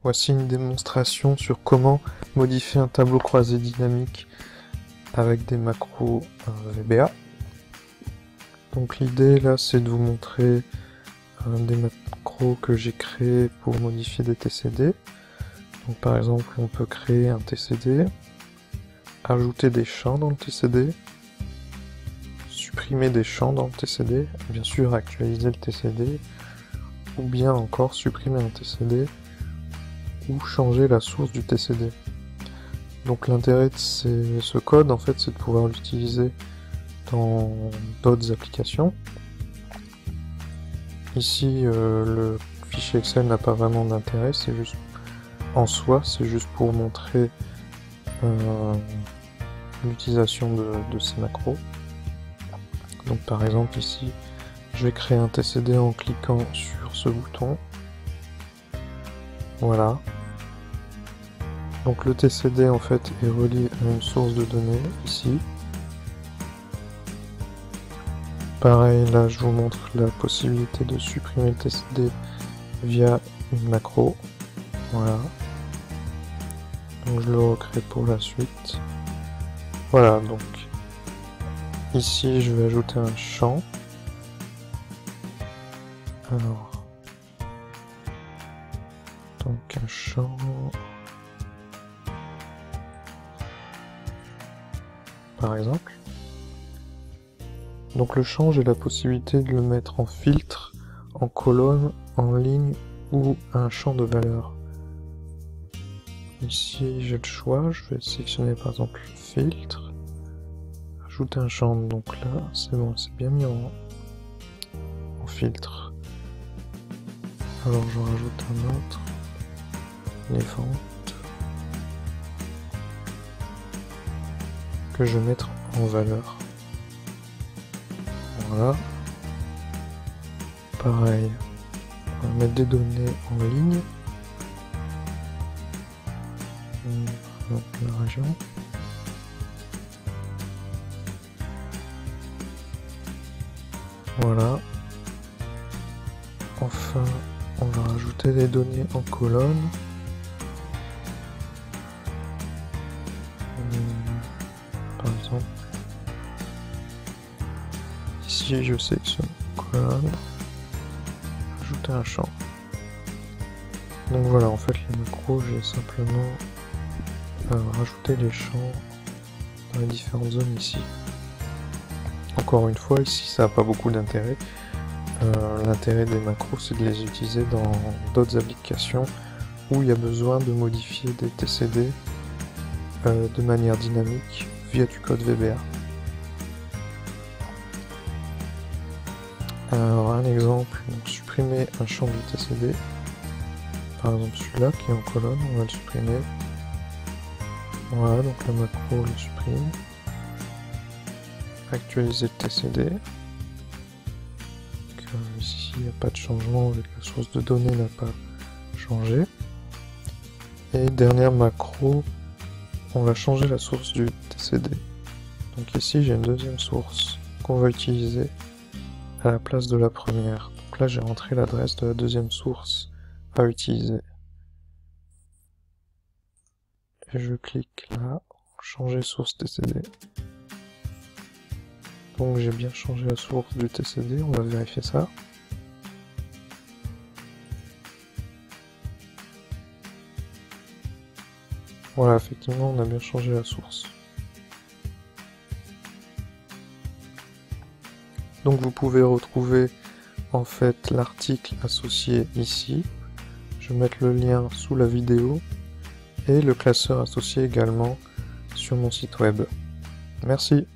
Voici une démonstration sur comment modifier un tableau croisé dynamique avec des macros VBA. Donc l'idée là, c'est de vous montrer des macros que j'ai créés pour modifier des TCD. Donc par exemple, on peut créer un TCD, ajouter des champs dans le TCD, supprimer des champs dans le TCD, bien sûr actualiser le TCD, ou bien encore supprimer un TCD, ou changer la source du TCD. Donc l'intérêt de ce code, en fait, c'est de pouvoir l'utiliser dans d'autres applications. Ici, le fichier Excel n'a pas vraiment d'intérêt, c'est juste en soi, c'est juste pour montrer l'utilisation de ces macros. Donc par exemple ici, je vais créer un TCD en cliquant sur ce bouton. Voilà. Donc le TCD en fait est relié à une source de données ici. Pareil, là je vous montre la possibilité de supprimer le TCD via une macro. Voilà. Donc je le recrée pour la suite. Voilà, donc ici je vais ajouter un champ. Alors, donc un champ, par exemple. Donc le champ, j'ai la possibilité de le mettre en filtre, en colonne, en ligne ou un champ de valeur. Ici j'ai le choix, je vais sélectionner par exemple filtre, ajouter un champ, donc là c'est bon, c'est bien mis en filtre. Alors j'en rajoute un autre, les ventes, que je vais mettre en valeur. Voilà. Pareil, on va mettre des données en ligne. Donc la région. Voilà. Enfin, on va rajouter des données en colonne. Par exemple, ici je sélectionne colonne, ajouter un champ. Donc voilà, en fait les macros, j'ai simplement rajouté les champs dans les différentes zones ici. Encore une fois, ici ça n'a pas beaucoup d'intérêt. L'intérêt des macros, c'est de les utiliser dans d'autres applications où il y a besoin de modifier des TCD de manière dynamique via du code VBA. Alors un exemple, donc supprimer un champ du TCD, par exemple celui-là qui est en colonne, on va le supprimer. Voilà, donc la macro le supprime. Actualiser le TCD. Ici il n'y a pas de changement vu que la source de données n'a pas changé. Et dernière macro, on va changer la source du TCD. Donc ici j'ai une deuxième source qu'on va utiliser à la place de la première. Donc là j'ai rentré l'adresse de la deuxième source à utiliser. Et je clique là, changer source TCD. Donc j'ai bien changé la source du TCD, on va vérifier ça. Voilà, effectivement on a bien changé la source. Donc vous pouvez retrouver en fait l'article associé ici. Je vais mettre le lien sous la vidéo et le classeur associé également sur mon site web. Merci.